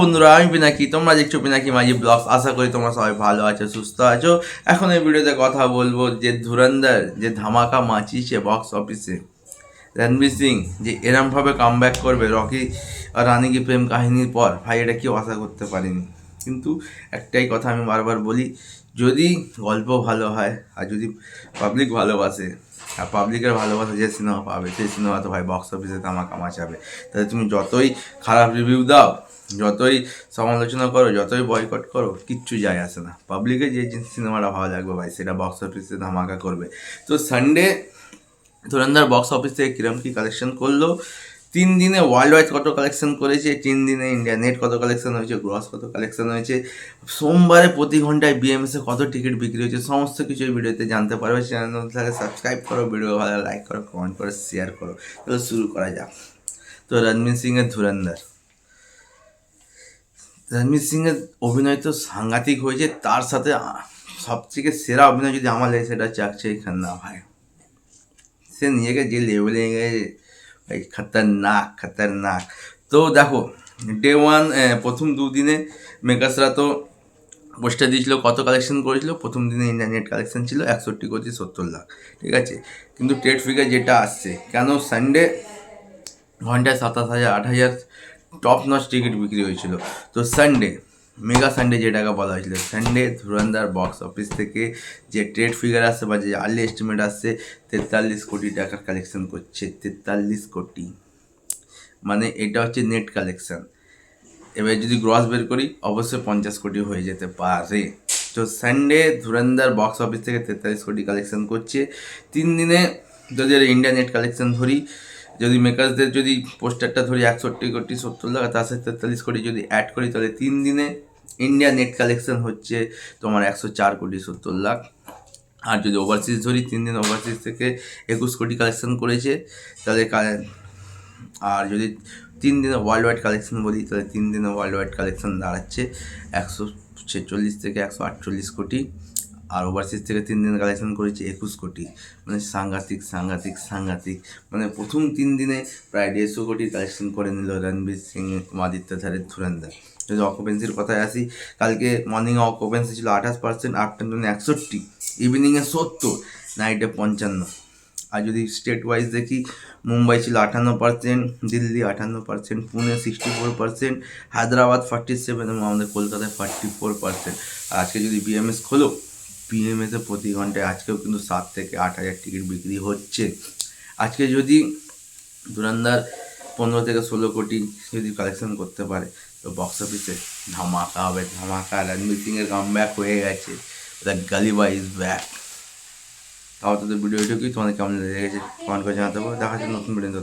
বন্ধুরা, আমি পিনাকি, তোমরা দেখছো পিনাকি মাঝি ব্লগস। আশা করি তোমরা সবাই ভালো আছো, সুস্থ আছো। এখন এই ভিডিওতে কথা বলবো যে ধুরন্ধর যে ধামাকা মাচিছে বক্স অফিসে। রণবীর সিং যে এরমভাবে কামব্যাক করবে রকি আর রানী কি প্রেম কাহিনীর পর, ভাই এটা কেউ আশা করতে পারিনি। কিন্তু একটাই কথা আমি বারবার বলি, যদি গল্প ভালো হয় আর যদি পাবলিক ভালোবাসে, আর পাবলিকের ভালোবাসা যে সিনেমা পাবে সেই সিনেমা তো ভাই বক্স অফিসে ধামাকা মাচাবে। তাহলে তুমি যতই খারাপ রিভিউ দাও, যতই সমালোচনা করো, যতই বয়কট করো, কিচ্ছু যায় আসে না। পাবলিকের যে সিনেমাটা ভালো লাগবে ভাই, সেটা বক্স অফিসে ধামাকা করবে। তো সানডে ধুরন্ধর বক্স অফিস থেকে কিরম কী কালেকশন করলো, 3 দিনে ওয়ার্ল্ড ওয়াইড কত কালেকশন করেছে, 3 দিনে ইন্ডিয়া নেট কত কালেকশন হয়েছে, গ্রস কত কালেকশন হয়েছে, সোমবারে প্রতি ঘন্টায় বিএমএসে কত টিকিট বিক্রি হয়েছে, সমস্ত কিছু এই ভিডিওতে জানতে পারবে। চ্যানেল তাহলে সাবস্ক্রাইব করো, ভিডিও ভালো লাইক করো, কমেন্ট করো, শেয়ার করো। তাহলে শুরু করা যাক। তো রণবীর সিংয়ের ধুরন্ধর, রণবীর সিংয়ের অভিনয় তো সাংঘাতিক হয়েছে। তার সাথে সবথেকে সেরা অভিনয় যদি আমার লাগে সেটা হচ্ছে অক্ষয় খান্না। ভাই সে নিজেকে যে লেভেলে নিয়ে গেছে ভাই, খতরনাক খতরনাক। তো দেখো, ডে 1 প্রথম 2 দিনে মেকাসরা তো পোস্টার দিয়েছিল, কত কালেকশন করেছিল। প্রথম দিনে ইন্ডিয়া নেট কালেকশন ছিল 61,70,00,000, ঠিক আছে। কিন্তু ট্রেড ফিগার যেটা আসছে, কেন সানডে ঘন্টায় 27,000 8,000 টপ নচ টিকিট বিক্রি হয়েছিল। তো সানডে মেগা সানডে যেটাকে বলা হয়েছিল, সানডে ধুরন্ধর বক্স অফিস থেকে যে ট্রেড ফিগার আসছে বা যে আর্লি এস্টিমেট আসছে, 43 কোটি টাকার কালেকশন করছে। 43 কোটি, মানে এটা হচ্ছে নেট কালেকশন। এবার যদি গ্রস বের করি, অবশ্যই 50 কোটি হয়ে যেতে পারে। তো সানডে ধুরন্ধর বক্স অফিস থেকে 43 কোটি কালেকশন করছে 3 দিনে। যদি ইন্ডিয়া নেট কালেকশন ধরি, যদি মেকার্সদের যদি পোস্টারটা ধরি 61,70,00,000, তার সাথে 43 কোটি যদি অ্যাড করি, তাহলে 3 দিনে ইন্ডিয়া নেট কালেকশন হচ্ছে তোমার 104,70,00,000। আর যদি ওভারসিজ ধরি, 3 দিন ওভারসিজ থেকে 21 কোটি কালেকশন করেছে। তাহলে আর যদি 3 দিনে ওয়ার্ল্ড ওয়াইড কালেকশন বলি, তাহলে 3 দিনে ওয়ার্ল্ড ওয়াইড কালেকশন দাঁড়াচ্ছে 146 থেকে 148 কোটি। আর ওভারসিজ থেকে 3 দিনে কালেকশন করেছে 21 কোটি। মানে সাংঘাতিক সাংঘাতিক সাংঘাতিক। মানে প্রথম 3 দিনে প্রায় 150 কোটি কালেকশন করে নিল রণবীর সিং আদিত্য ধারের ধুরন্ধর। যদি অকুপেন্সির কথায় আসি, কালকে মর্নিংয়ে অকুপেন্সি ছিল 28%, আফটারনুনে 61, ইভিনিংয়ে 70, নাইটে 55। আর যদি স্টেট ওয়াইজ দেখি, মুম্বাই ছিল 58%, দিল্লি 58%, পুনে 64%, হায়দ্রাবাদ 47 এবং আমাদের কলকাতায় 44%। আর আজকে যদি বিএমএস খোলো, বিএমএসে প্রতি ঘন্টায় আজকেও কিন্তু 7 থেকে 8,000 টিকিট বিক্রি হচ্ছে। আজকে যদি ধুরন্ধর 15 থেকে 16 কোটি যদি কালেকশন করতে পারে, তো বক্স অফিসে ধামাকা হবে ধামাকা। রণবীর সিংয়ের কামব্যাক হয়ে গেছে, দ্য গালিবা ইজ ব্যাক। তাও তোদের ভিডিও এটুকুই। তোমাদের কেমন লেগেছে কমেন্ট করে জানাতে পারো। দেখা হচ্ছে নতুন ভিডিও।